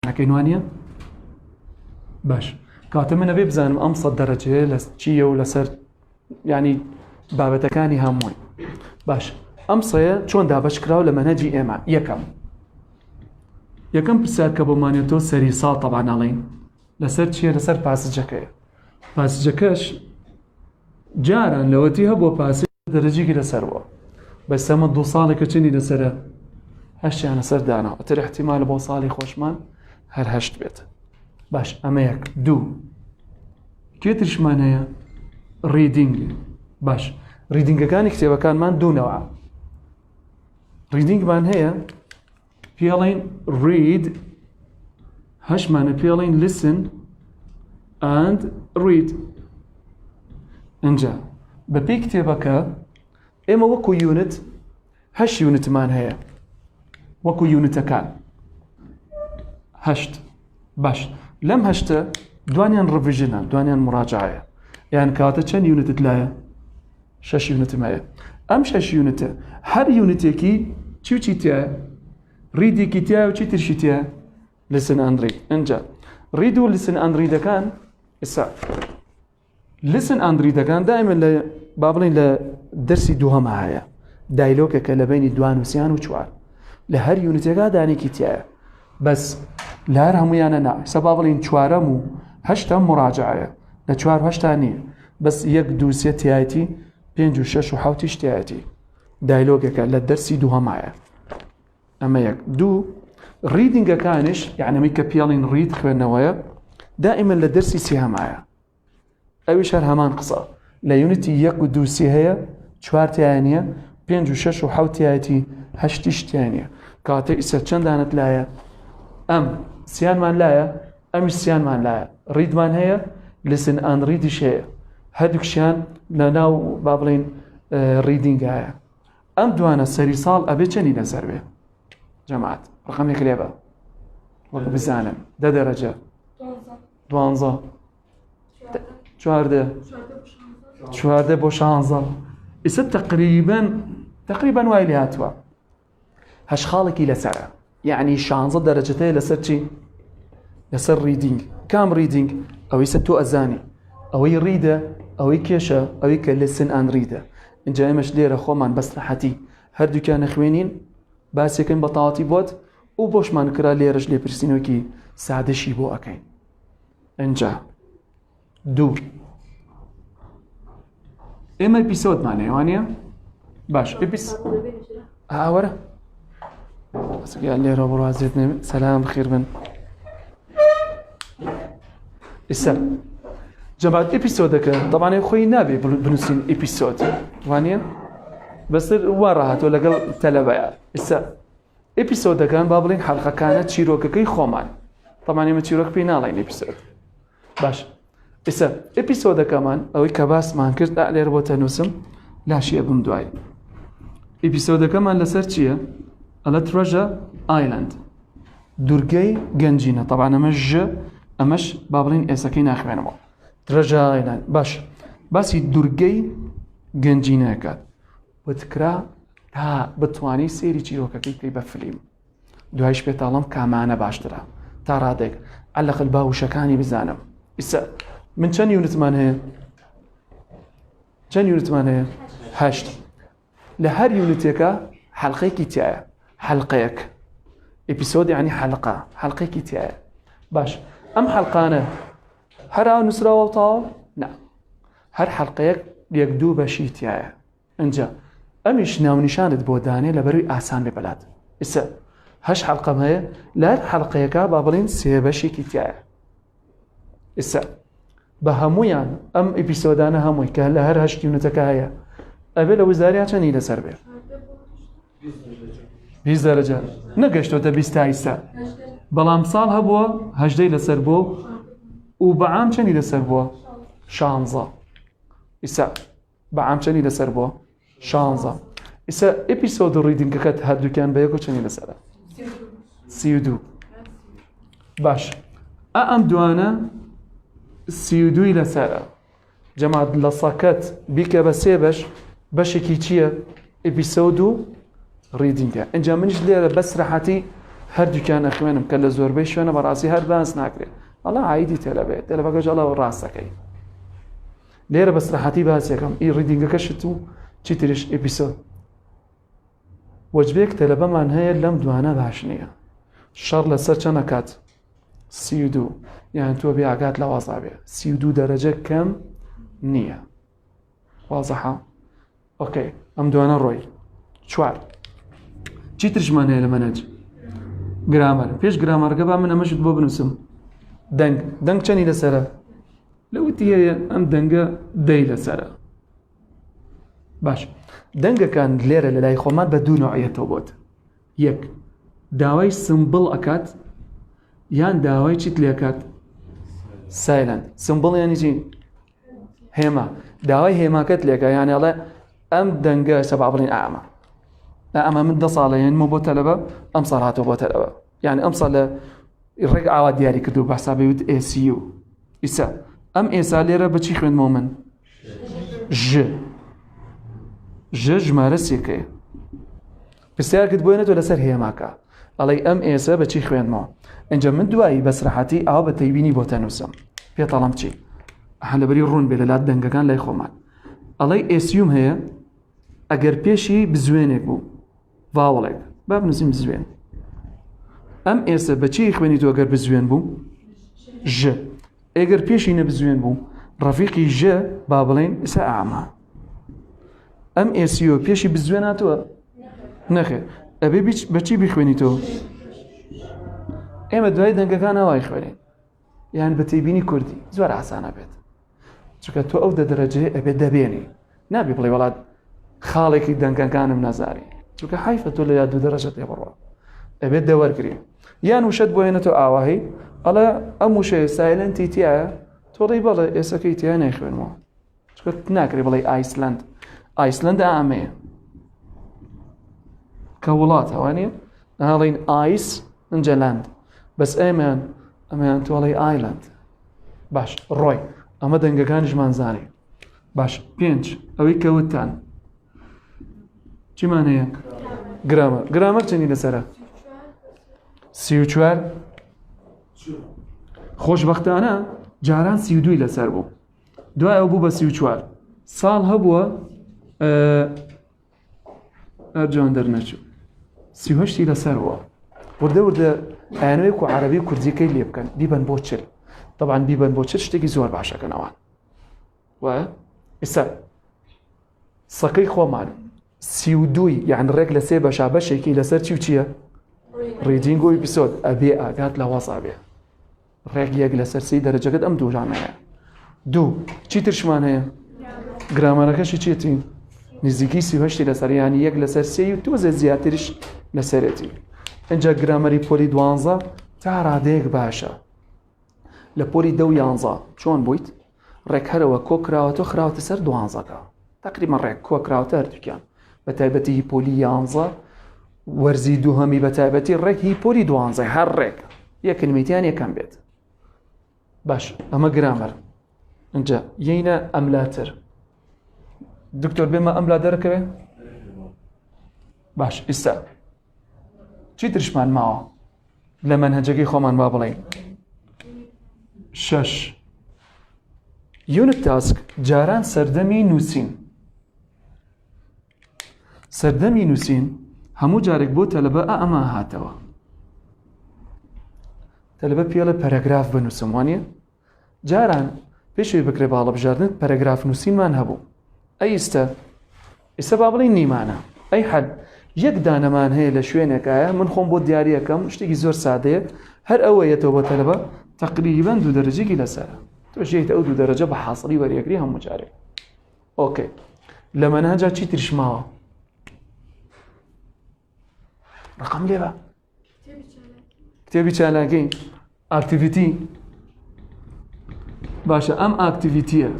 كينوانيا باش كاتمنا بيبزان أمصد درجة لسشية ولسر يعني بابتكاني هاموي باش أمصية شون دا بشكراو لما نجي إيمان يكم بسات كبومانيتو سريصال طبعا علين لسر شيء لسر باسجكية باسجكش جارا لو تيها بو باسج درجي لسروا بس هم دو صالي كتشني لسره هش يعني سر دانا ترى احتمال بو صالي خوشمان هر هشت بيت باش اما يك دو كيترش معناها ريدينج باش ريدينج كان كتابه كان مان دو نوع ريدينج مان هي بيالين read هش معنى بيالين listen and read انجا ببي كتابه كا اما وكو يونت هش يونت مان هي وكو يونت كان هشت باش لم هشت دوانيان ريفيجن دوانيان مراجعه يعني كاتا كان يونت تلايا شش يونت معايا ام شش يونت هر يونتيكي تشي تاع ريدي كي تاع وتشي ترشي تاع لسن اندري انجا ريدو لسن اندري ده كان اسا لسن اندري ده كان دائما بابلين لدرسي دوها معايا دايلوك كلبين دوان وسيان وشوار لهر يونتيكا داني كي تاع بس لهر هميانا نا سبابلين شوارمو هشتا مراجعه لشوار هشتا ني بس يك دوسيه تياتي 5 و6 و 7 تياتي دايلوجك للدرس دوها معايا اما يك دو ريدنج كانش يعني ميك بيالين ريد خوانوايا دائما للدرس سيها معايا اي شهر همان قصه لا يونيتي يك دوسيه هي شوار تيانيه 5 و6 و 7 تياتي هشتش تيانيه كاتي اسا چندانت لايا ام سيان مان لايا ام سيان مان لايا ريد مان هي لسن ان ريد شيء هذوك شان لناو بابلين ريدينج هيا ام دوانا سريصال ابي چني نظر به جماعه رقم يكليبا وقت بزانم ده درجه دوانزا چوارده بوشانزا اسا تقريبا وايلي هاتوا هش خالك لسرة يعني شانزة درجتين لسر شي لسر ريدينج كام ريدينج او يستو ازاني او يريده او كيشة او كلسن ان ريده ان جاي مش ديره خومان بس راحتي هر دكان خوينين بس يكن بطاطي بود و بوش من كرا ليرج لي برسينو كي ساده شي بو اكاين انجا دو اما ابيسود معناه وانيا باش ابيس ورا بس قال لي روبرو عزيزنا سلام خير من السلام جماعة إبيسودك طبعاً أخوي نابي بنسين إبيسود وانيا بس وراهات ولا قل تلبايا السا إبيسودك كان بابلين حلقة كانت شيروك كي خومان طبعاً يوم شيروك بينالين إبيسود باش السا إبيسودك كمان أو كباس مان كرت أعلى ربوتها نسم لا شيء بمدواي إبيسودك كمان لسرتشيا على ترجا آيلاند دورجي جنجينا طبعاً أمش بابلين إساكين أخوانمو ترجا آيلاند باش بس دورجي جنجينا كات وتكرا تا بتواني سيري چيروكا كي بفليم دوهايش بيتالم كامانا باشترا تا رادك علق الباو شكاني بزانم إسا من چن يونت مان هي هشت لهر يونتيكا حلقيكي تاعي حلقيك إبيسود يعني حلقيكي تاعي باش أم حلقانا هر نسرا وطاو نعم هر حلقيك يقدو بشي تاعي انجا أمش ناو نشاند بوداني لبروي آسان ببلاد إسا هش حلقة مهي لا حلقيكا بابلين سيبشي كي تاعي إسا بهمويان أم إبيسودانا هموي كهلا هر هشت يونتكا هيا أبي لو وزاري عشان إلى سربير 20 درجة نقشتو تبيستا إسا بلام صال هبوا هجدي لسربو وبعام چني لسربو شانزا إسا بعام چني لسربو شانزا إسا إبيسود الريدنج كات هادو كان بيكو چني لسربو سيودو باش أم دوانا سيودو إلى سربو جماعة لصاكات بيك بسيبش بشكي چيه إبيسودو ريدنج إنجا منش ليرة بس راحتي هەردووکیان ئەخوێنم کە لە زۆربەی شوێنە بەڕاستی هەر باس ناکرێت ئەڵا عیدی تێلەبێت تێلەبەکەش ئەڵەوە ڕاستەکەی لێرە بە سراحەتی باسیەکەم ئی ڕیدینگەکەشت و چی تریش ئێپیسۆد وەجبێک تێلەبەمان هەیە لەم دوانە باش نییە شەڕ لەسەر چەند نەکات 32 یان تۆ بێ ئاگات لە وازابێ 32 دەرەجە کەم نییە وازەحە ئۆکەی ئەم دوانە ڕۆی 4 چی ترشمان هەیە لە مەنهج گرامەر پێش گرامەرەکە با من ئەمەشت بۆ بنووسم دەنگ چەندی لەسەرە لەوتی هەیە ئەم دەنگە دەی لەسەرە باش دەنگەکان لێرە لە لای خۆمان بە دوو نوعیەتەوە بۆت یەک داوای سمبڵ ئەکات یان داوای چیت لێکات سایلەنت سمبڵ یانی چی هێما داوای هێماکەت لێکە یانی ئەڵێ ئەم دەنگە سەبا بڵین ئامە ئەمە من 10 ساڵە یانمە بۆ تەلەبە ئەم ساڵ هاتەوە بۆ تەلەبە یعنی ئەم ساڵ لە ڕێک ئاوا دیاری کردو بەحسا بێوت ئێسیو ئیسا ئەم ئێسا لێرە بەچی خوێنمەوە من ژ ژمارە سێکەیە پرسیار کرد بۆێنێتەوە لەسەر هێماکە ئەڵێ ئەم ئێسە بەچی خوێنمەوە ئەنجە من دوایی بەسرەحەتی ئاوا بە تەیبینی بۆ تەنووسم پێتەڵام چی لەبەری ڕوون بێ لەلات دەنگەکان لای خۆمان ئەڵێ ئێسیوم هەیە ئەگەر پێشی بزوێنێک بوو ڤاوڵێک با بنووسیم بزوێن ئەم ئێسە بەچی خوێنی تۆ ئەگەر بزوێن بوو ژ ئەگەر پێشی نەبزوێن بوو ڕەفیقی ژ با بڵێن ئێسا ئاما ئەم ئێسیۆ پێشی بزوێن هاتووە نەخێر ئەبێ بەچی بخوێنی تۆ ئێمە دوای دەنگەکان ئەوای خوێنین یان بە تەیبینی کوردی زۆر ئاسانە بێت چونکە تۆ ئەو دەرەجەیە ئەبێ دەبێنی نابێ بڵێ وڵات خاڵێکی دەنگەکانم نەزاری چونکە حیفە تۆ لە یا دوو دەرەجە تێبڕوە ئەبێت دەوەرگری یان وشت بۆ هێنێتەوە ئاواهی ئەڵێ ئەم وشەیە سایلەنتی تایە تۆڵی بەڵێ ئێسەکەی تیا نەیخوێنمەوە چونکە ناکرێ بڵێ ئایسلەند ئامەیە کە وڵات ئەوانە هەڵین ئایس ئەنجە لەند بەس ئەمەیان تۆڵی ئایلەند باش ڕۆی ئەمە دەنگەکانیشمان زانی باش 5 ئەوەی کەوتان چیمان هەیە گرامەر چەندی لەسەرە 34 خۆشبەختانە جاران 32 لەسەر بوو دوای ئەو بوو بە 34 ساڵ هەبووە ئەرجان دەرنەچوو 38 لەسەر بووە وردە ئەیانوێک و عەرەبی و کوردیەکەی لێ بکەن بیبەن بۆ چل طبعا بیبەن بۆ چل شتێکی زۆر باشەکەنەوە وایە ئێستا سەکەی خۆمان 32 یعنی ڕێک لە 3 بەشا بەشێکی لەسەر چی و چییە ڕیدینگ و ئێپیسۆد ئەبێ ئاگات لە وەسابێ ڕێک یەک لەسەر 3 دەرەجەکەت ئەم دووژانەیە 2 چی ترشمان هەیە گرامەرەکەشی چێتی نزیکی 38 لەسەر یانی یەک لەسەر 3 و تۆزە زیاتریش لەسەرەتی ئەنجا گرامەری پۆلی 12 تا ڕادەیەک باشە لە پۆلی 10 و 11 چۆن بوویت ڕێک هەرەوە کۆکراوەتە خراوەتە سەر 12 تقریبا ڕێک کۆکراوەتە هەردووکیان بە تایبەتی پۆلی 11 وەرزی دووهەمی بە تایبەتی ڕێک هی پۆلی 12 هەر ڕێک یەک کلمەیتیان یەکەم بێت باش ئەمە گرامەر ئەنجا یەینە ئەملاتر دکتۆر بێمە ئەملا دەرەکەوێ باش ئێستا چی ترشمان ماوە لە مەنهەجەکەی خۆمان با بڵێین 6 یونت تاسک جاران سەردەمی نووسین سەردەمی نووسین هەموو جارێک بۆ تەلەبە ئەمە هاتەوە تەلەبە پێڵە پەرەگراف بنووسم وانە جاران پێشوی بکرێ باڵەبژاردن پەرەگراف نووسینمان هەبوو ئێستا با بڵێین نیمانە ئەی حەد یەک دانەمان هەیە لە شوێنێکایە من خۆم بۆ دیاریەکەم شتێکی زۆر سادەیە هەر ئەوەیەتەوە بۆ تەلەبە تقریبا 2 دەرەجێکی لەسەرە تۆشیتە ئەو 2 دەرەجە بە حاصلی وەریەگری هەموو جارێک ئۆکەی لە مەنهەجا چی ترشماوە ڕقم لێ بە کتێبی چالاکەی ئاکتیڤیتی باشە ئەم ئاکتیڤیتیە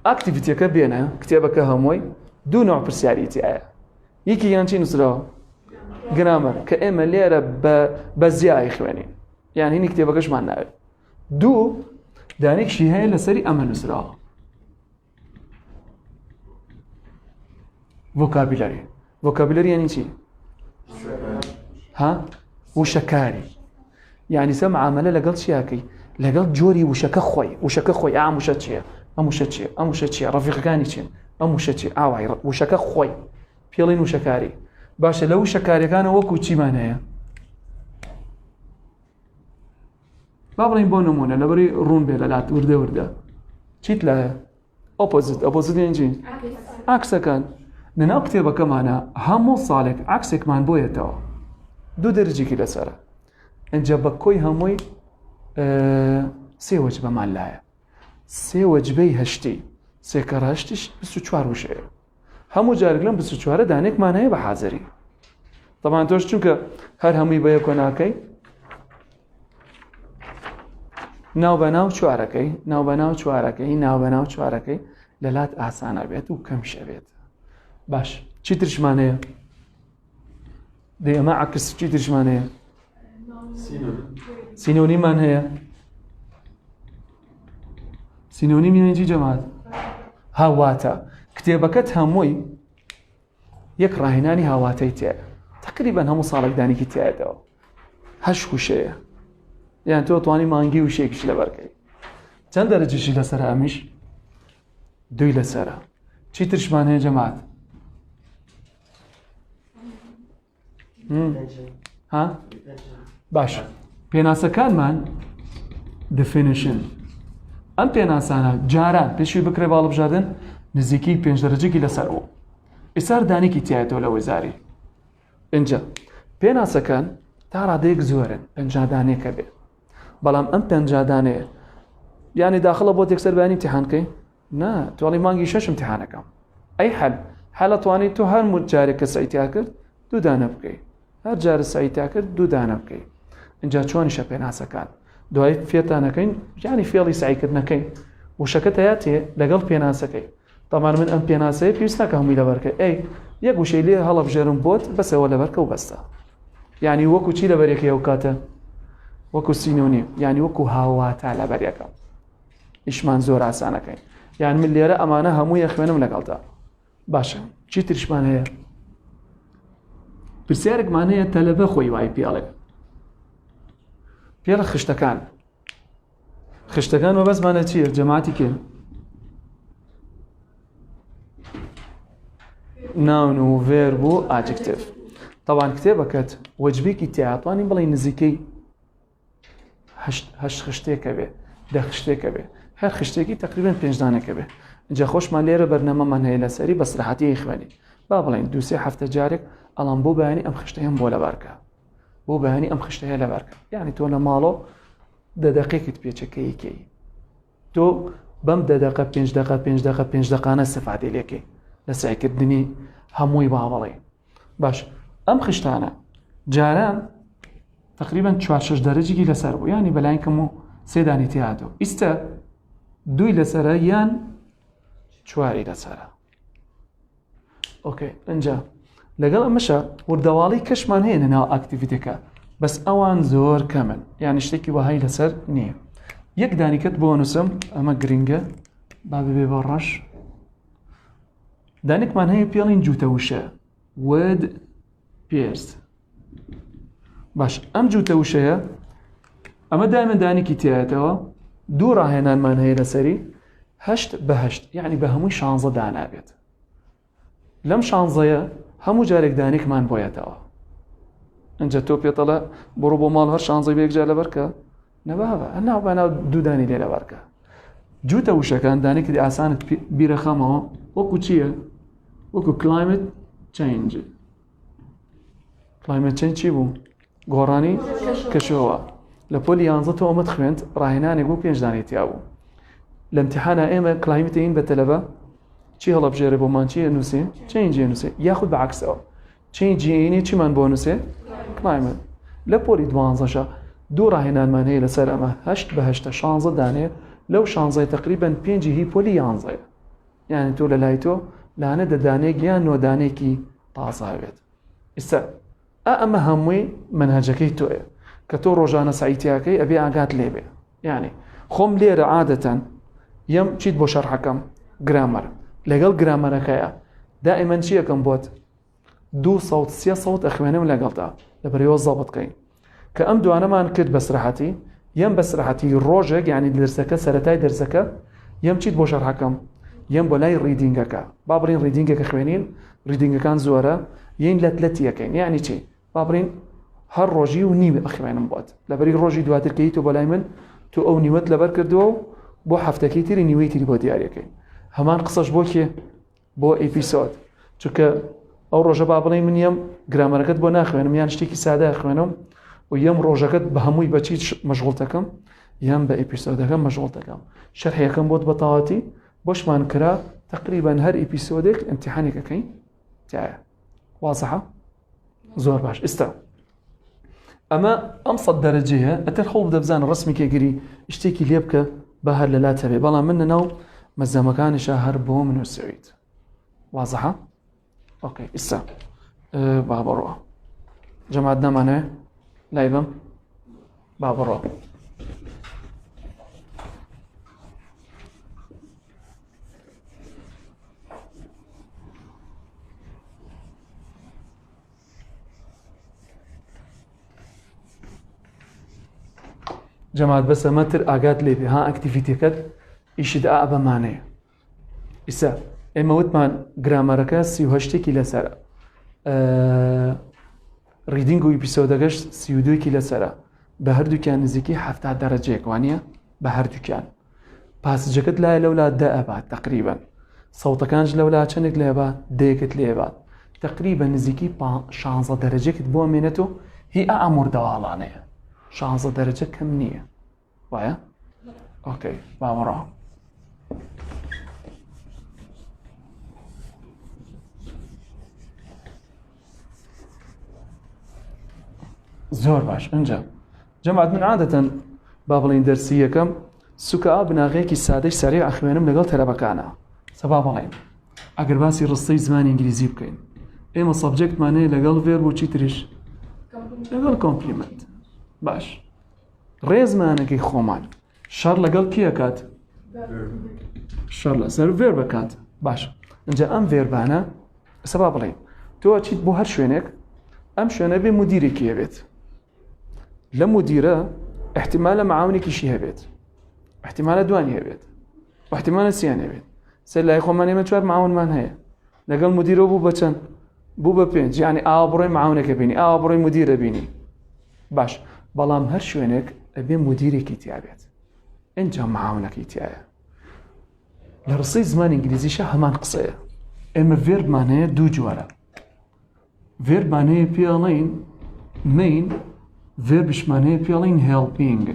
ئاکتیڤیتیەکە بێنە کتێبەکە هەمووی 2 نوع پرسیاریتی ئایا یەکی یان چی نووسراوە گرامەر کە ئێمە لێرە بە زیای خوێنین یان هینی کتێبەکەشمان ناوێت 2 دانێکشی هەیە لەسەری ئەمە نووسراوە ڤۆکابیلەری ڤۆکابیلەری یانی چی ها وشەکاری یعنی سە معاملە لەگەڵ چیاکەی لەگەڵ جۆری وشەکە خۆی ئام وشە چییە ئەم وشە چیە ڕەفیقەکانی چین ئەم وشە چی ئاوای وشەکە خۆی پێڵین وشەکاری باشە لە وشەکاریەکانە وەکو چیمان هەیە با بڵین بۆ نمونە لەبەری ڕوون بێ لە لات وردە چیت لایە ئۆپۆزیت یانجین عکسەکان لەناو کتێبەکەمانە هەموو ساڵێک عکسێکمان بۆیەتەوە دوو دەرجێکی لەسەرە ئەنجە بە کۆی هەمووی سێ وەجبەمان لایە سێ وەجبەی هەشتی سێکەڕ هەشتیش 24 وشەیە هەموو جارێک لەم 24 دانێکمان هەیە بە حازری طبعاً تۆش چونکە هەر هەمووی بە یەکۆ ناکەی ناو بەناو چوارەکەی لەلات ئاسانە بێت و کەم شەوێت باش چی ترشمان هەیە دەی ئەمە عکس چی ترشمان هەیە سینۆنیمان هەیە سینۆنیم یانجی جەماعەت هاواتە کتێبەکەت هەمووی یەک ڕاهێنانی هاواتەی تێ تقریبان هەموو ساڵێک دانێکی تایەتەوە هەشت وشەیە یان تۆ توانی مانگی وشەیەکیش لەبەرکەی چەند دەرەجەشی لەسەر ئەمیش دوی لەسەرە چی ترشمان هەیە جەماعەت ها باش پێناسەکانمان definition ئەم پێناسانە جاران پێشوی بکرێ باڵبژاردن نزیکی 5 دەرەجەکی لەسەر بوو ئێستا دانێکی تایەتەوە لە وەزاری ئینجا پێناسەکان تا ڕادەیەک زۆرن 50 دانێکە بێ بەڵام ئەم 50 دانەیە یعنی داخڵە بۆ تێکسەر بەیانی امتحانکەی نا توانی مانگی 6 امتحانەکەم ئەی حەل توانی تۆ هەر جارێک کە سەیتیا کرد دوو دانە بکەی هەر جارە سەیتیا کرد دوو دانە بکەی اینجا چۆنیشە پێناسەکان دوای فێتانەکەین یعنی فێڵی سعیکردنەکەی وشەکەت هەیە تێ لەگەڵ پێناسەکەی تەمان من ئەم پێناسەیە پێویست ناکە هەمووی لەبەرکە ئەی یەک وشەی لێ هەڵەبژێرم بۆت بەسەوە لەبەرکە و بەستە یعنی وەکو چی لەبەرێکی ئەو کاتە وەکو سینۆنیم یعنی وەکو هاواتە لەبەرێکە ئیشمان زۆر ئاسانەکەین یان من لێرە ئەمانە هەمووی خوێنم لەگەڵدا باشە چی ترشمان هەیە پرسیارێکمان هەیە تەلەبە خۆی وای پێڵێک پێڵە خشتەکان وەبەسمانە چییە جەماعەتی کێن ناون و ڤێرب و ئاجکتیڤ طبعاً کتێبەکەت وەجبێکی تیاتوانی بڵێ نزیکەی 8 خشتێکە بێ 10 خشتێکە بێ هەر خشتێکی تقریباً 5 دانێکە بێ اینجا خۆشمان لێرە بەرنامەمان هەیە لەسەری بە سرعەتی خوێنی با بڵێن 2-3 هەفتە جارێک ئەڵام بۆ بەیانی ئەم خشتەیەم بۆ لەبارکە بۆ بەیانی ئەم خشتەیە لەبارکە یعنی تۆ لە ماڵۆ 10 دقیقت پێچەکەیکەی تۆ بەم 5 دقانە سەفادی لێکەی لە سعیکردنی هەمووی با بڵێ باش ئەم خشتانە جاران تقریباً 4-6 دەرەجێکی لەسەر بوو ینی بەلایەن کەم و 3 دانی تیاتۆ ئیستا 2 لەسەرە یان 4 لەسەرە ئۆکەی ئەنجا لەگەڵ ئەمەشە وردەواڵی کەشمان هەیە ناو ئاکتیڤیتەکە بەس ئەوان زۆر کەمن یان شتێکی وەهای لەسەر نییە یەک دانیکەت بۆ نووسم ئەمە گرنگە با ببێ بە ڕەش دانێکمان هەیە پێڵین جوتە وشە word pairs باش ئەم جوتە وشەیە ئەمە دائما دانێکی تایەتەوە دوو ڕاهێنانمان هەیە لەسەری 8/8 یعنی بە هەمووی 16 دانابێت لەم 16ەیە هەموو جارێک دانێکمان بۆیەتەوە ئەنجە تۆ پێتەڵە بڕۆ بۆ ماڵ هەر 16 بە یەکجار لەبەرکە نەباوە هەناو بەناو دوو دانی لێ لەبەرکە جوتە وشەکان دانێکی ئاسانت بیرەخەمەوە وەکو چییە وەکو climate change چی بوو گۆڕانی کەشەوە لە پۆلی 11 تۆ ئەمەت خوێند ڕاهێنانێک بوو 5 دانێتیا بوو لە امتحانە ئێمە کلایمتین بە تەلەبە چی هەڵەبژێرە بۆمان چیە نووسێ چێنجی نووسێ یاخود بەعکسەوە چێنجینی چیمان بۆ نووسێ کلایمت لە پۆلی 12شە دوو ڕاهێنانمان هەیە لەسەر ئەمە 8/8 16 دانێ لەو 16 تقریباً 5 هی پۆلی 11 یعنی تۆ لە لای تۆ لانە دەدانێک یان نۆدانێکی تازاوێت ئێستا ئەمە هەمووی منهەجەکەی تۆیە کە تۆ ڕۆژانە سعیتیاکەی ئەبێ ئاگات لێبێ یعنی خۆم لێرە عادەتەن یەم چیت بۆ شەرحەکەم گرامەر لەگەڵ گرامەرەکەیە دائیمەن چیەکەم بۆت 2 سەوت 3 سەوت ئەخوێنم لەگەڵدا لەبەرەوە زەبط بکەین کە ئەم دوانەمان کرد بە سرەحەتی یەم بە سرەحەتی ڕۆژێک یعنی دەرسەکە سەرەتای دەرسەکە یەم چیت بۆ شەرحەکەم یەم بۆ لای ڕیدینگەکە با بڕین ڕیدینگەکە خوێنین ڕیدینگەکان زۆرە یەین لەت یەکەین یعنی چی با بڕین هەر ڕۆژی و نیمە ئەخوێنم بۆت لەبەری ڕۆژی دواترکەی تۆ بۆ لای من تو ئەو نیوەت لەبەر کردووە و بۆ هەفتەکەی تری نیوەی تری بۆ دیارەکەین هەمان قسەش بۆ کێ بۆ ئەیپیسۆد چونکە ئەو ڕۆژە با بڵێ من یەم گرامەرەکەت بۆ ناخوێنم یان شتێکی سادە خوێنم و یەم ڕۆژەکەت بە هەمووی بەچی مەشغوڵ دەکەم یان بە ئەیپیسۆدەکەم مەشغوڵ دەکەم شەرحیەکەم بۆت بە تەواوەتی بۆشمان کرا تقریبا هەر ئەیپیسۆدێک ئیمتیحانێکەکەین تایە وازەحە زۆر باش ئێستا ئەمە ئەم 100 دەرەجەیە ئەتر خۆڵ دەبزانە ڕسمی کێگیری شتێکی لێ بکە بە هەر لەلات هەبێ بەڵام من لەناو مەزەمەکانیشە هەر بۆ منووسیت وازەحە ئۆکەی ئێستا با بڕۆ جەماعەت نامانەوێ لای بم با بڕۆ جەماعەت بەسە مەتر ئاگات لێ بێ ها ئەکتیڤیتیەکەت ئیشت بەمانەیە ئیسا ئێمە وتمان گرامەرەکە 38 لەسەرە ریدینگ و ئیپیسۆدەکەش 32 لەسەرە بە هەردووکیان نزیکی 70 دەرەجەیەک وانە بە هەردووکیان پاسجەکەت لایە لەولا دەبات تقریبا سەوتەکانش لەولا چەندێک لێبات دەیەکت لێبات تقریبا نزیکی 16 دەرەجەکت بۆ مێنێتەوە هی ئامور دەواڵانەیە 16 دەرەجە کەم نییە وایە ئۆکەی باوەڕە زۆر باش ئەنجا جەماعەت من عادەتەن با بڵین دەرسی یەکەم سوکا بناغەیەکی سادەی سەریع ئەخوێنم لەگەڵ تەلەبەکانە سەبا بڵین ئەگەر باسی ڕستەی زمانی ئینگلیزی بکەین ئێمە سەبجەکتمانەیە لەگەڵ ڤێرب و چی تریش لەگەڵ کۆمپلیمنت باش ڕێزمانەکەی خۆمان شەڕ لەگەڵ کیە کات شەڕ لەسەر ڤێربە کات باش ئەنجا ئەم ڤێربانە سەبا بڵین تۆ چیت بۆ هەر شوێنێک ئەم شوێنە بێ مدیرێکی هەبێت لە مدیرە احتیمالە معاونێکیشی هەبێت احتیمالە دوانی هەبێت احتیمالە سیان هەبێت سەر لای خۆمان ئێمە 4 معاونمان هەیە لەگەڵ مدیرەوە بوو بە چەند بوو بە 5 یعنی ئاوا بڕۆی معاونێکە بینی ئاوا بڕۆی مدیرە بینی باش بەڵام هەر شوێنێک ئەبێ مدیرێکی تیابێت ئەنجا معاونەکەی تایە لە ڕستەی زمانی ئینگلیزیشە هەمان قسەیە ئێمە ڤێربمان هەیە دوو جوارە ڤێربمان هەیە پێڵین مین ڤێربشمان هەیە پێڵین هێڵپینگ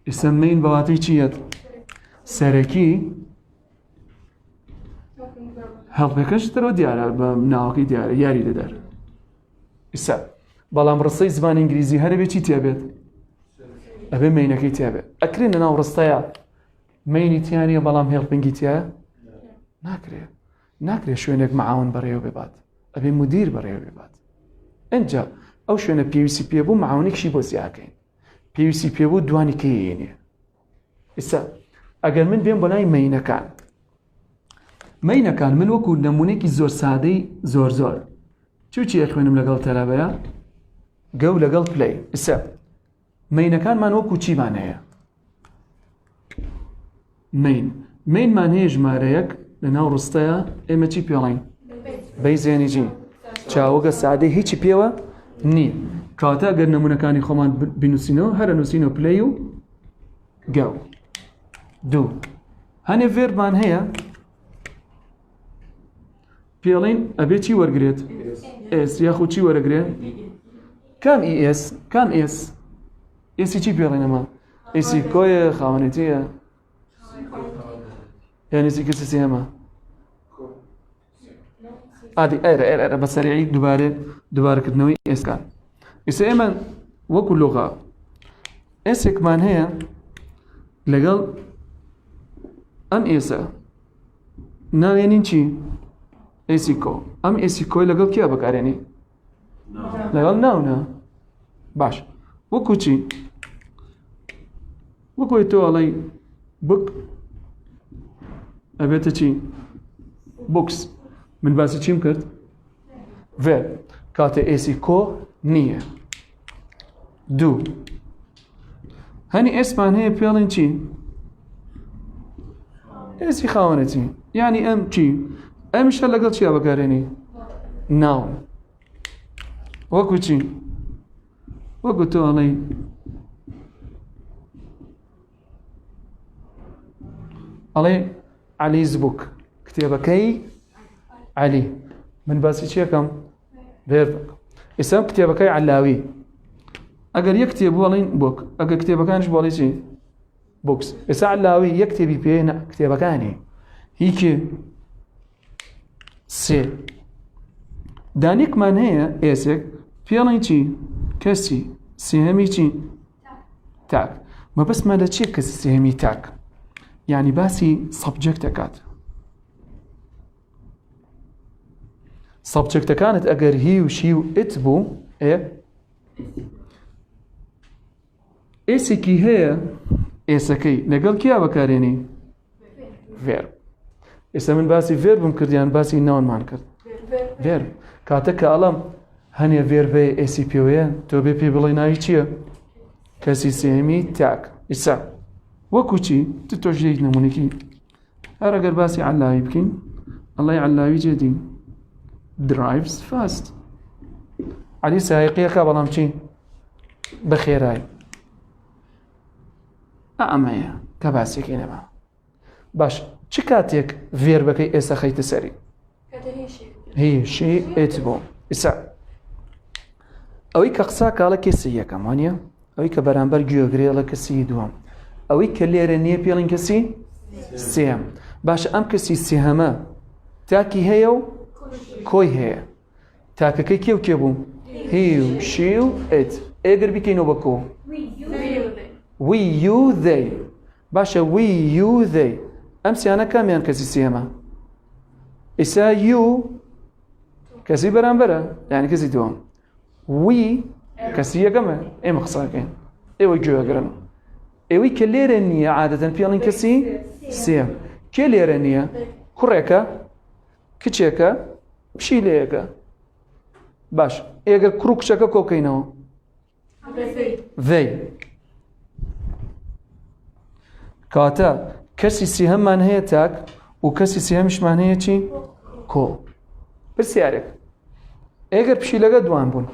ئێستا مین بەواتەی چیەت سەرەکی هەڵپێکەش ترۆ دیارە بە ناوەکەی دیارە یاری دەدار ئێستا بەڵام ڕستەی زمانی ئینگلیزی هەرەبێ چی تێبێت ئەبێ مینەکەی تێبێت ئەکرێن لە ناو ڕستەیە مینی تیانە بەڵام هێڵپینگی تایە ناکرێت شوێنێک معاون بەڕێوە بێبات ئەبێ مدیر بەڕێوە بێبات ئەنجا ئەو شوێنە پێویستی پێبوو معاونێکشی بۆ زیاکەین پێویستی پێبوو دوانی کەیێنێ ئێستا ئەگەر من بێم بۆ لای مینەکان من وەکو نمونێکی زۆر سادەی زۆر چی ئەخوێنم لەگەڵ تەلەبەیە گەو لەگەڵ پلەی ئێستا مینەکانمان وەکو چیمان هەیە مینمان هەیە ژمارەیەک لە ناو ڕستەیە ئێمە چی پێڵین بەی زێنیجی چاوەگە سادەی هیچی پێوە نییە کاتە گەر نمونونەکانی خۆمان بنووسینەوە هەرە نووسینەوە پلەی و گەو دوو هەنێ ڤێربمان هەیە پێڵین ئەبێ چی وەرگێت ئێس یاخود چی وەرەگرێت کام ئێس ئێسی چی پێڵێنەمە ئێسی کۆیە خاوەنێتیە یانیسی کەسی هەمە ئادی ئێرە بە سەریعی دووبارەکردنەوەی ئێسکان ئێستا ئێمە وەکو لۆغا ئێسێکمان هەیە لەگەڵ ئەم ئێسە ناوێنین چی ئێسی کۆ ئەم ئێسی کۆی لەگەڵ کیا بەکارێنی لەگەڵ ناونە باش وەکو چی وەکوی تۆ ئەڵێ بک ئەبێتە چی بوکس من باسی چیم کرد ڤێر کاتە ئێسی کۆ نییە دوو هەنی ئێسمان هەیە پێڵین چی؟ ئێسی خاوەنەتی یعنی ئەم چی؟ ئەمیشە لەگەڵ چیا بەکارێنی؟ ناون وەکو چی؟ وەکو تۆ ئەڵێ عەلیز بووک کتێبەکەی عەلی من باسی چیەکەم؟ فێرب ئێستا کتێبەکەی عەلاوی ئەگەر یەک کتێب بڵین بووک ئەگەر کتێبەکانش بڵی چی؟ بوکس ئێستا عەلاوی یەک کتێبی پێ کتێبەکانی هیچی سێ دانێکمان هەیە ئێسێک پێڵین چی؟ کەسی سێهەمی چی؟ تاک مەبەستمان لە چیە کەسی سێهەمی تاک؟ یعنی باسی سەبجەکت دەکات سەبجەکتەکانت ئەگەر هی و شی و ئت بوو ئێسێکی هەیە ئێسەکەی لەگەڵ کیا بەکارێنی؟ ڤێرب ئێستا من باسی ڤێربم کردیان باسی ناونمان کرد ڤێرب کاتە کە ئەڵەم هەنێ ڤێربەیە ئێسی پێوەیە تۆ بێ پێ بڵێ ناوی چییە؟ کەسی سێهەمی تاک ئیسا وەکو چی؟ تۆش یەک نمونێکی هەر ئەگەر باسی عەلاوی بکەین ئەڵێ عەلاوی جێدی drives fast عەلی سایقیەکە بەڵام چی؟ بەخێرایی ئەمەیە کە باسێکی نەما باش چ کاتێک ڤێربەکەی ئێستا خەیتە سەری؟ هی شی ئێت بوو ئیسا ئەوەی کە قسا کاڵە کەسی یەکەم وانە ئەوەی کە بەرامبەر گوێگرێڵە کەسی دووەم ئەوەی کە لێرە نییە پێڵین کەسی سێم باشە ئەم کەسی سێهەمە تاکی هەیە و کۆی هەیە تاکەکەی کێ و کێ بوو؟ هی و شی و ئێت ئێگەر بیکەینەوە بە کۆ وی یو دەی باشە وی یو دەی ئەم سیانە کامیان کەسی سێمە؟ ئیسا یو کەسی بەرامبەرە یعنی کەسی دووەم وی کەسی یەکەمە ئێمە قساکەین ئێوە گوێگرن ئێوەی کە لێرە نییە عادەتەن پێڵین کەسی سێم کێ لێرە نییە؟ کوڕێکە کچێکە پشیلەیەکە باش ئێگەر کوڕ و کچەکە کۆکەینەوە ڤەی کاتە کەسی سێهەممان هەیە تاک و کەسی سێهەمیشمان هەیە چی؟ کۆ پرسیارێک ئێگەر پشیلەکە دوان بوون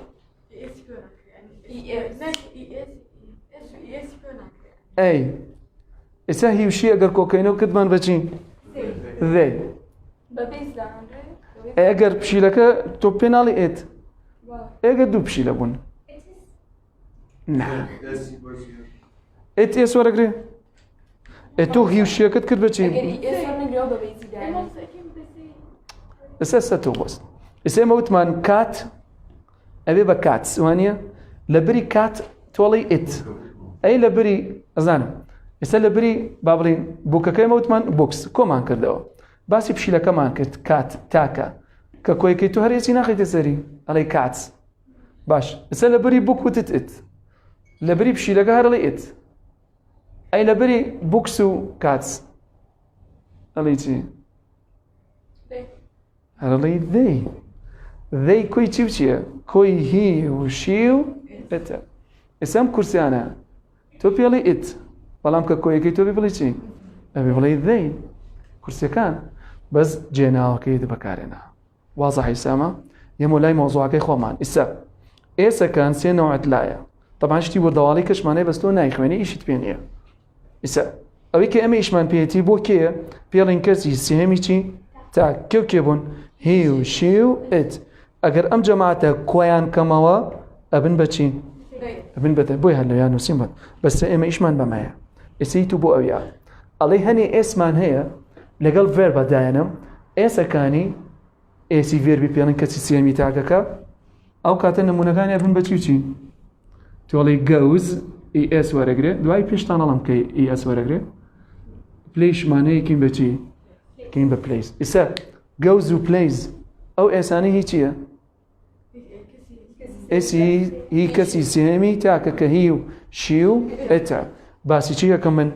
ئەی ئێستا هیوشی ئەگەر کۆکەینەوە کردمان بەچی؟ ڤەی ئەگەر پشیلەکە تۆ پێناڵی ئێت ئێگەر دوو پشیلە بوون ئێت ئێس وەرەگرێ ئێت تۆ هیوشیەکەت کرد بەچی؟ ئێستا تۆ بۆست ئێستا ئێمە وتمان کات ئەبێ بە کات وانە لە بری کات تۆڵی ئێت ئەی لە بری ئەزانم ئێستا لە بری با بڵین بووکەکەی ئێمە وتمان بوکس کۆمان کردەوە باسی پشیلەکەمان کرد کات تاکە کە کۆیەکەی تۆ هەر هێچی ناخەیتە سەری ئەڵێ کات باش ئێستا لە بری بووک وتت ئێت لە بری پشیلەکە هەر ئەڵێ ئێت ئەی لە بری بوکس و کات ئەڵێ چی؟ هەر ئەڵێ دەی دەی کۆی چی و چییە؟ کۆی هی و شی و ئێتە ئێستا ئەم کورسیانە تۆ پێڵێ ئێت بەڵام کە کۆیەکەی تۆ بڵێ چی؟ ئەبێ بڵێ دەی کورسەکان بەس جێناوەکەیت بەکارێنە وازەحی سامە یەمە لای مۆزوعەکەی خۆمان ئیسا ئێسەکان سێ نەوعەت لایە طبعا شتی وەردەواڵی کەشمانەیە بەس تۆ نایخوێنی ئیشت پێ نییە ئیسا ئەوەی کە ئەمە ئیشمان پێێتی بۆ کێیە؟ پێڵین کەسی سێهەمی چی؟ تا کێ و کێ بوون؟ هی و شی و ئێت ئەگەر ئەم جەماعەتە کۆیان کەمەوە ئەبن بەچی؟ ئەبن بەتە بۆی هەر لەویان نووسین بن بەسە ئێمە ئیشمان بەمایە ئێسەی تو بۆ ئەویا ئەڵێ هەنێ ئێسمان هەیە لەگەڵ ڤێربەدایەنم ئێسەکانی ئێسی ڤێربی پێڵین کەسی سێمی تاکەکە ئەو کاتە نمونونەکانی ئەبن بەچی و چی؟ تۆڵی گەوز ئی ئێس وەرەگرێت دوای پێشتان ئەڵم کە ئی ئەس وەرەگرێت پلەیشمانەیەکین بەچی؟ کەین بە پلەیز ئیسا گەوز و پلەیز ئەو ئێسانەی هی چییە؟ ئێسی هی کەسی سێمی تاکە کە هی و شی و ئێتە باسی چی یەکەم من؟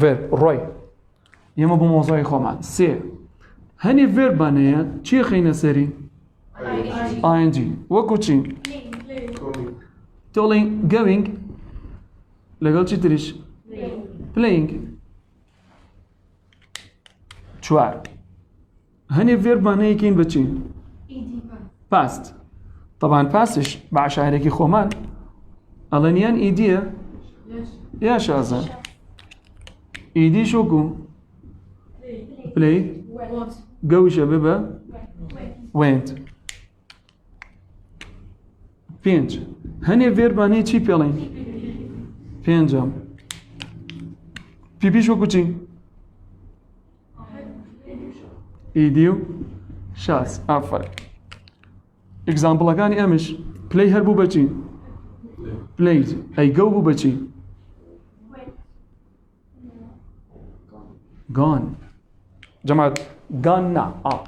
ڤێرب ڕۆی ئێمە بۆ مۆزۆی خۆمان سێ هەنێ ڤێربانەیە چیە خەینە سەری؟ ING وەکو چی؟ تۆڵین going لەگەڵ چی تریش playing. چوار هەنێ ڤێربانەیەکەین بەچی past. طبعا پاسش بە عشارێکی خۆمان ئەڵێن یان ئیدیە یا شازە. ئیدیش وەکو play گەویشە ببە went. 5 هەنێ ڤێربانەی چی پێڵێن پێنجەم پیپیش وەکو چی ئیدی و شاز. ئافەرین. ئێگزامپڵەکانی ئەمش play هەر بوو بەچی played. ئەی گەو بوو بەچی gone. جەماعەت gone نا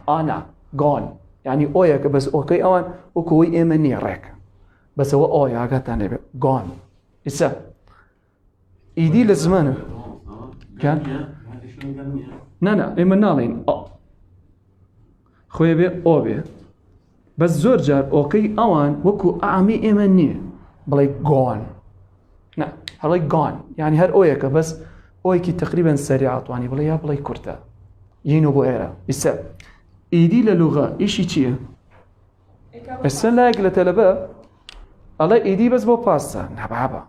ئانا gone یعنی ئۆیەکە بەس ئۆکەی ئەوان وەکەوەی ئێمە نییە ڕێک بەسەوە ئۆی ئاگاتان لێبێ gone. ئیسا ئیدی لە زمانە نانا ئێمە ناڵێن خۆی بێ ئۆ بێ بەس زۆر جار ئۆکەی ئەوان وەکو ئامی ئێمە نییە بڵێ gone نا هەڵی gone یعنی هەر ئۆیەکە بەس ئۆیکی تقریبا سەری ئاتوانی بڵێ یا بڵێ کورتە یینو بۆ ئێرە. ئیسا ئیدی لە لوغە ئیشی چییە؟ ئێستا لایەک لە تەلەبە ئەڵێ ئیدی بەس بۆ پاستە نەبابە.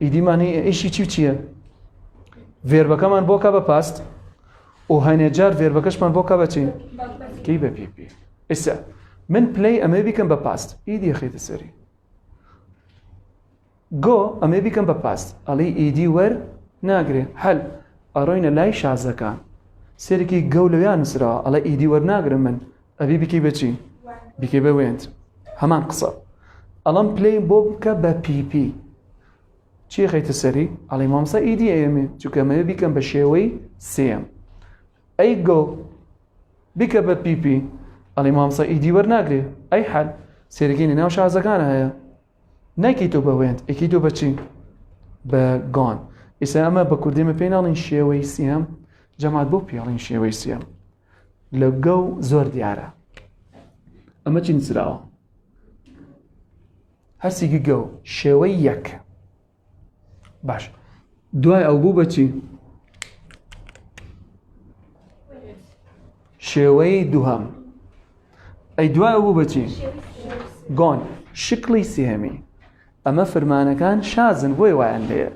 ئیدیمانی ئیشی چی چییە؟ ڤێربەکەمان بۆ کا بە پاست و هەنێجار ڤێربەکەشمان بۆ کا بەچی کەی بە پیپی. ئێستا من پلەی ئەمە بیکەم بە پاست ئیدی خێتە سەری گۆ ئەمە بیکەم بە پاست ئەڵێ ئیدی وەر ناگرێ هەل ئەڕۆینە لای شازەکان سێرێکی گەو لەویان نووسراوە ئەڵێ ئیدی وەرناگرم من ئەبی بکەی بەچی بکەی بە وێنت. هەمان قسە ئەڵەم پلەی بۆ بکە بە پیپی چی خەیتە سەری ئەڵێ مامۆستا ئیدی ئێمێ چونکە ئەمە بیکەم بە شێوەی سێم. ئەی گۆ بیکە بە پیپی ئەڵێ مامۆستا ئیدی وەرناگرێ ئەی حەل سێرەکەی ناو شازەکانە هەیە نایکەی تۆ بە وێنت ئەیکەی تۆ بەچی بە گۆن. ئێستا ئەمە بە کوردیمە پێی ناڵین شێوەی سێم. جەماعەت بۆ پێڵین شێوەی سێم لە گەو زۆر دیارە. ئەمە چی نووسراوە هەرسێکی گەو شێوەی یەک. باش دوای ئەو بوو بەچی شێوەی دووهەم. ئەی دوای ئەو بوو بەچی گۆن شکلی سێمی. ئەمە فرمانەکان شازن بۆی وایان لێیە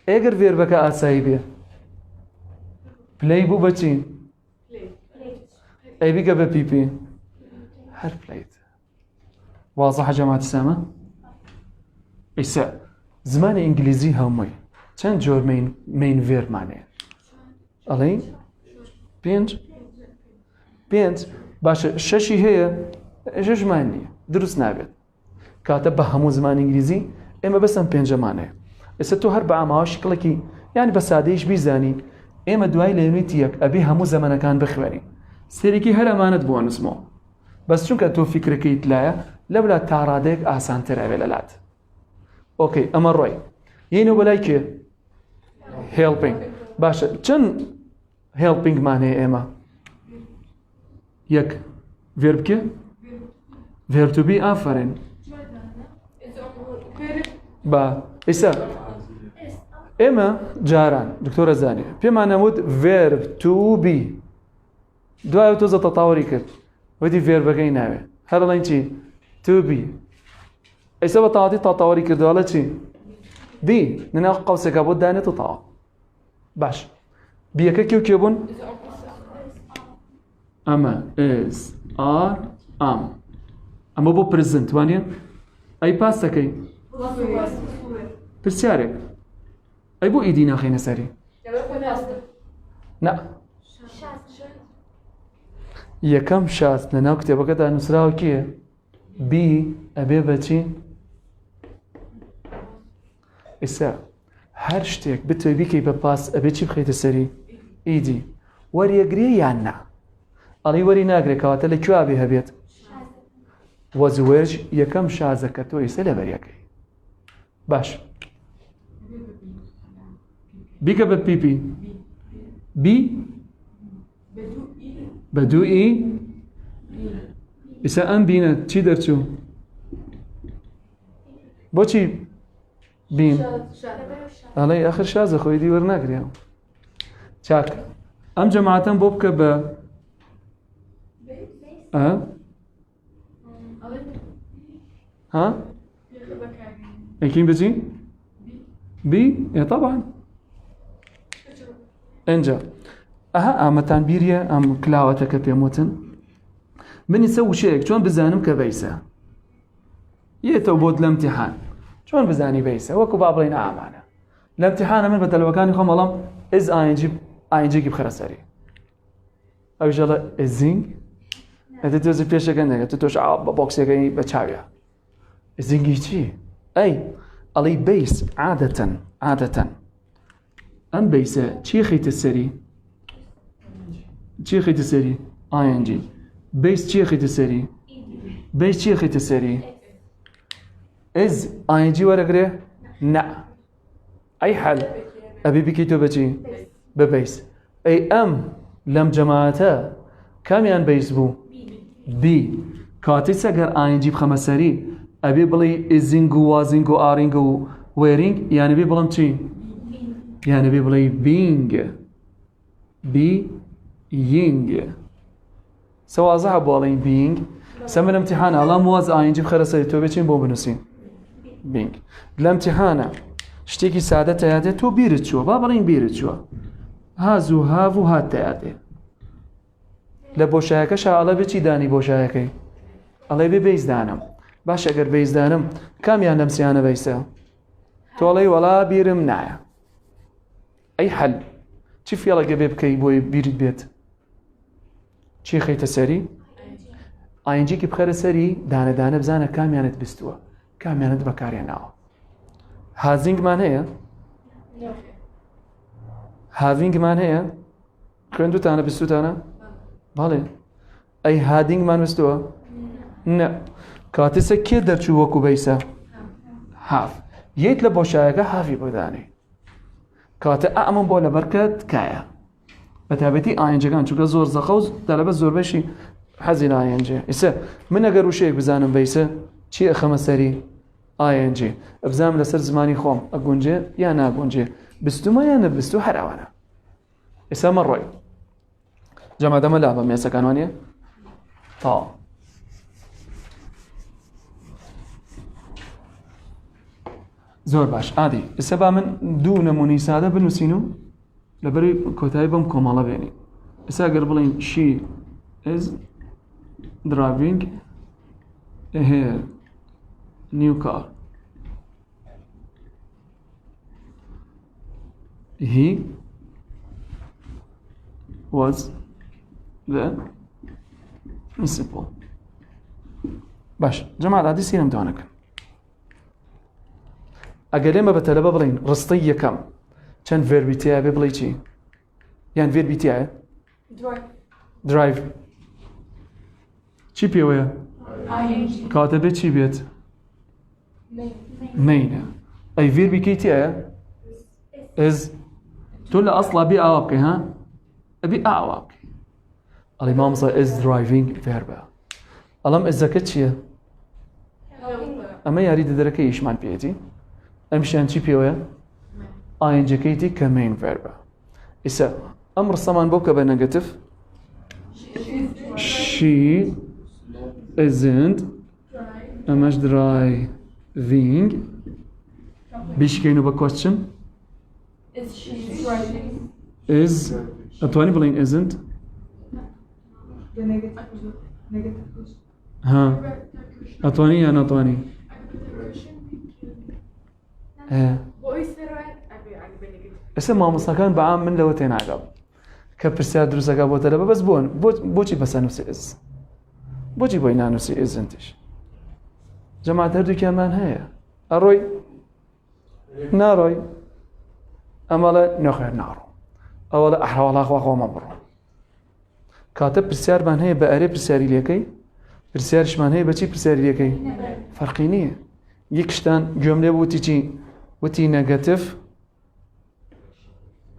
ئێگەر ڤێربەکە ئاسایی بێ پلەی بوو بەچی ئەی بیکە بە پیپی هەر پلەیت. وازەحە جەماعەتی سامە. ئیسا زمانی ئینگلیزی هەمووی چەند جۆر مین ڤێرمانەیە ئەڵێ پێنج باشە شەشی هەیە شەشمان نییە دروست نابێت کاتە بە هەموو زمانی ئینگلیزی ئێمە بەسەم پێنجەمانەیە. ئێستا تۆ هەر بە ئاماوە شکڵێکی یانی بە سادەیش بیزانی ئێمە دوای لە یونیتی یەک ئەبێ هەموو زەمانەکان بخوێنی سێرێکی هەر ئەمانەت بۆ نووسمەوە بەس چونکە تۆ فیکرەکەیت لایە لەبلا تا ڕادەیەک ئاسانتر ئەوێ لەلات. ئۆکەی ئەمە ڕۆی یینەوە بەلای کێ هێڵپینگ. باشە چەند هێڵپینگمان هەیە ئێمە یەک ڤێرب کێ ڤێرب تو بی ئافەرین. با ئێستا ئێمە جاران دکتۆرە زانێ پێمان نەوت ڤێرب تو بی دوای تۆزە تەتاوەری کرد وەتی ڤێربەکەی ناوێ هەر دەڵێن چی تو بی. ئێستا بە تەواوەتی تەتاوەری کردووە چی بی نەناو قەوسێکە بۆ دانێتە تەواو. باش بیەکە کێو کێ بوون ئەمە ئس ئار ئام ئەمە بۆ پرزنت وانە ئەی پاس دەکەی پرسیارێک ئەی بۆ ئیدی ناخینە سەری نا یەکەم شاز لەناو کتێبەکەدا نووسراوە کێ بی ئەبێ بەچی. ئێستا هەر شتێک بتوێ بیکەی بە پاس ئەبێ چی بخەیتە سەری ئیدی وەریەگرێ یان نا ئەڵی وەری ناگرێت کەواتە لە کوێ بێ هەبێت وەزوێژ یەکەم شازەکە تۆ ئێستا لە بەریەکەی. باش بیکە بە پیپی بی بە دوو ئی. ئێستا ئەم بینە چی دەرچوو بۆچی بین ئەڵێ ئەخر شازە خۆی دی وەرناگرێ چاک ئەم جەماعەتەم بۆ بکە بە ها يمكن بتجي بي طبعا انجا ام تنبيريا ام كلاوتك بيموتن من يسوي شيء شلون بزانم كبيسه يتو بود الامتحان شلون بزاني بيسه وكو بابلين معنا الامتحان من بدل وكان يخم الله از اي جي بخرسري او جلا ازين انت توزي بيشه كانك تتوش بوكس يا بتشاويا الزنجي شي اي علي بيس عادة ام بيسه شي خيت السري شي خيت السري اي ان جي بيس شي خيت السري بيس شي خيت السري از اي ان جي ورقري نا اي حل ابي بكيتو بجي ببيس اي ام لم جماعته كم يان بيس بو بي كاتي سجر اي ان جي بخمسري ابي بلي ازينغو وازينغو ارينغو ويرينغ يعني بي بلم شي يعني بي بلي بينغ بي يينغ سواء ذهب ولا بينغ سمى الامتحان على موز اي ان جي بخرسري تو بيچين بو بنسين بينغ الامتحان شتيكي ساده تياده تو بيرت شو بابلين بيرت شو هازو هافو هات تياده لبوشاكش على بيچي داني بوشاكي على بي بيز دانم باش اگر بيز دانم كم يعني لمسيانه بيسا تولي ولا بيرم نايا اي حل شوف يلا قبيب كي بوي بيرد بيت شي خيت سري اي ان جي كي بخير سري دانه بزانه كم يعني تبستوا كم يعني بكاري ناو هازينج مان هي هافينج مان هي كندو تانا بستو تانا بالي اي هادينج مان بستوا نه كاتسه كي درچو وكو بيسا هاف يت لبوشايكا هافي بداني كاته اعمن بولا بركت كايا بتابتي اينجا كان چوكا زور زخوز طلبه زور بشي حزين اينجا اسا من اگر وشيك بزانم بيسا چي خمسري اينجا ابزام لسر زماني خوم اگونجه يا نا اگونجه بستو ما يا نبستو حراوانا اسا مروي جماعه دم لعبه ميسا كانوانيه طا زور باش عادي السبب من دون منيساده بنوسينو لبري كتايبم كمالا بيني اسا قربلين she is driving a new car he was the principal باش جماعة هذه سيرم دونك اگر ما بتلبه بلين رصطيه كم كان فيربي تاعي بلي شي يعني فيربي تاعي درايف شي بيويا كاتبه شي بيت مين اي فيربي كي تاعي از تقول اصلا بي اوابكي ها ابي اوابكي الامام صار از درايفينج فيربا الام از زكتشي اما يريد دركي ايش مان بيتي امشان شي بيويا اين جكيتي كمين فيربا اسا امر الصمان بوكا بنيجاتيف she isn't امش driving بيش كاينو با question Is she driving? is اتواني بلين isn't The negative question. ها اتواني انا اتواني اسم ما مصاكان بعام من لوتين عقب كبرسياد دروس عقب وتلبا بس بوشي بس نفسي از بوشي بينا نفسي از انتش جماعة هردو كمان هي الروي ناروي اما لا نخير نارو اولا احرى والله اخوة ما برو كاتب برسيار من هي بقري برسياري ليكي برسيارش من هي بچي برسياري ليكي فرقي نيه يكشتان جملة بوتي وتي نيجاتيف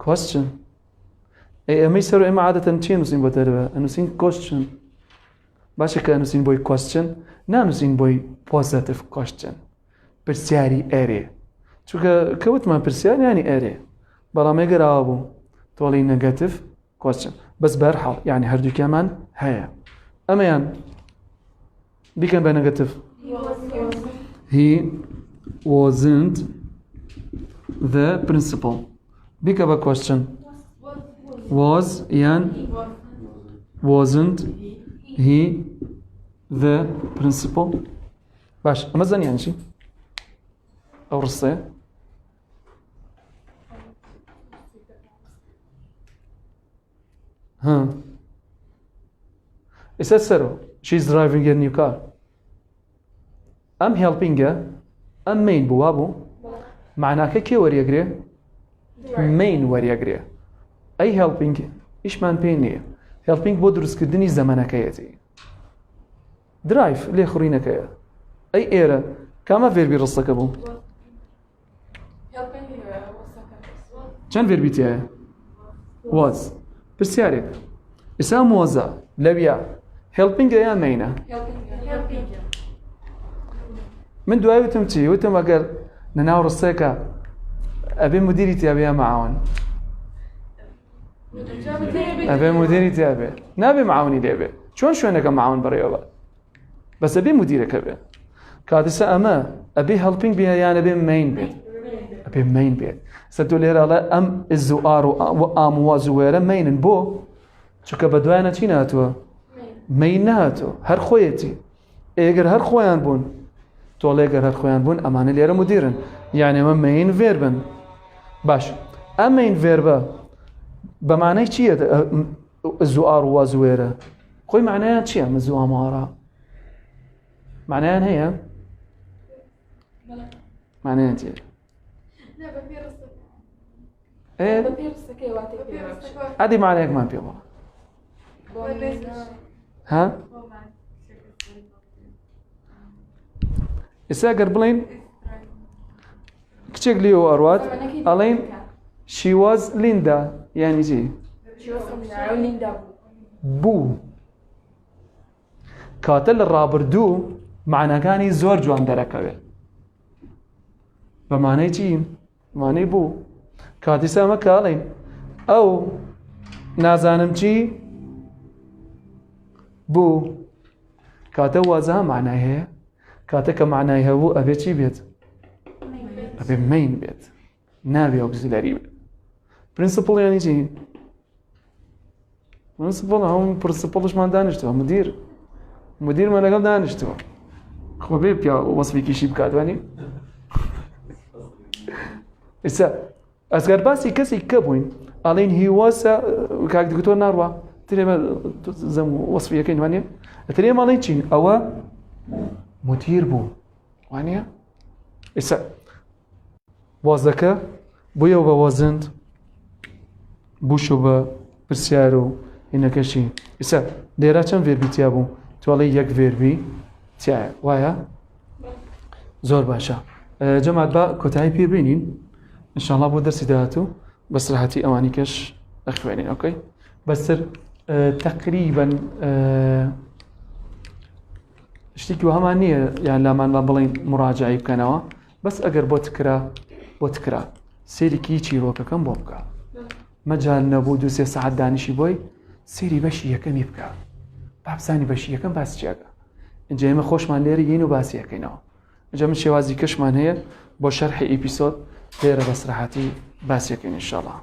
question اي امي سرو اما عادة تشين نسين بتربه انسين question باشه كانسين بوي question نا نسين بوي positive question پرسیاری ئێرێ چونکە کەوتمان پرسیار ینی ئێرێ بەڵام ئەگەراوە بوو تۆڵی نەگەتیڤ کوێستچن بەس بەرحاڵ یعنی هەردووکیامان هەیە ئەمەیان بیکەن بە نەگەتیڤ he wasn't the principal بیکە بە کوێستچن was یان wasn't he the principal باش ئەمە زەنیان چی ئەو ڕستەیە ئێستا سەرۆ she's driving a new car ئەم هێڵپینگە ئەم مین بوو وا بوو معناکە کێ وەریەگرێ مین وەریەگرێ ئەی هێڵپینگ ئیشمان پێ نییە هێڵپینگ بۆ دروستکردنی زەمانەکەیەتی درایف لێ خوڕینەکەیە ئەی ئێرە کامە ڤێربی ڕستەکە بوو چەند ڤێربی تایە was پرسیارێک ئێستا مۆزە لەویا هێڵپینگە یان مینە من دوای وتم چی وتم ئەگەر لەناو ڕستەیەکە ئەبێ مدیری تیابێ یا معاون ئەبێ مدیری تیابێ نابێ معاونی لێبێ چۆن شوێنەکە معاون بڕێەوە بەس ئەبێ مدیرەکە بێ کاتیسە ئەمە ئەبێ هەڵپینگ بێ یان ئەبێ مین بێت ئەبێ مین بێت سەر تۆ لێرەڵێ ئەم ئز و ئار و ئام و واز و وێرە مینن بۆ چونکە بە دوایانە چی نهاتووە مین نهاتووە هەر خۆیەتی ئێگەر هەر خۆیان بوون تۆڵێ گەر هەر خۆیان بوون ئەمانە لێرە مدیرن یعنی ئەمە مین ڤێربن باش ئەم مین ڤێربە بە مانای چییە ئز و ئار و واز و وێرە خۆی معنایان چییە ئەمە ئز و ئام و ئارە معنایان هەیە معنایان چییە عادی معنایەکمان پێ بڵێ ها ئێستا گەر بڵین کچێک لێەوە ئەڕوات ئەڵێن she was Linda یانی چی بوو کاتە لە ڕابردوو معناکانی زۆر جوان دەرەکەوێت بە مانای چی مانای بوو کاتیسا ئەمە کاڵین ئەو نازانم چی بوو کاتە وازە معنای هەیە کاتە کە معنای هەبوو ئەبێ چی بێت ئەبێ مین بێت نابێ ئۆکسیلەری بێت پرینسپڵ یانی چی پرینسپڵ هەموو پرینسپڵشمان دانیشتەوە مدیرمان لەگەڵ دانیشتەوە خۆ بێ پیا وەسفێکیشی بکاتوانی ئێستا ئەسگەر باسی کەسێک کە بووین ئەڵێن هیواسە کاک دکتۆر ناڕوا ترێمە زەم وەسفیەکەی وانە ئەترێ ماڵی چین ئەوە مدیر بوو وانە ئێستا وازەکە بوویەوە بە وازند بووشە بە پرسیار و هینەکەشی ئێستا لێرە چەند ڤێربی تیا بوو توڵی یەک ڤێربی تایە وایە زۆر باشە جەماعەت بە کۆتایی پێ بینین ئینشاءڵڵا بۆ دەرسی داهاتوو بە سراحەتی ئەوانی کەش ئەخوێنین ئۆکەی بەسەر تقریباً شتێکی هەمان نییە یان لامان بڵین مراجعی بکەنەوە بەس ئەگەر بۆ تکرا سێریکی چیرۆکەکەم بۆ بکە مەجال نەبوو 2-3 سەعات دانیشی بۆی سێری بەشی یەکەمی بکە بابزانی بەشی یەکەم باسی چیاکە اینجا ئێمە خۆشمان لێرە یین و باسی یەکەینەوە اینجا من شێوازی کەشمان هەیە بۆ شەرحی ئیپیسۆد لێرە بە سراحەتی باسی یەکەین ئینشاءڵڵا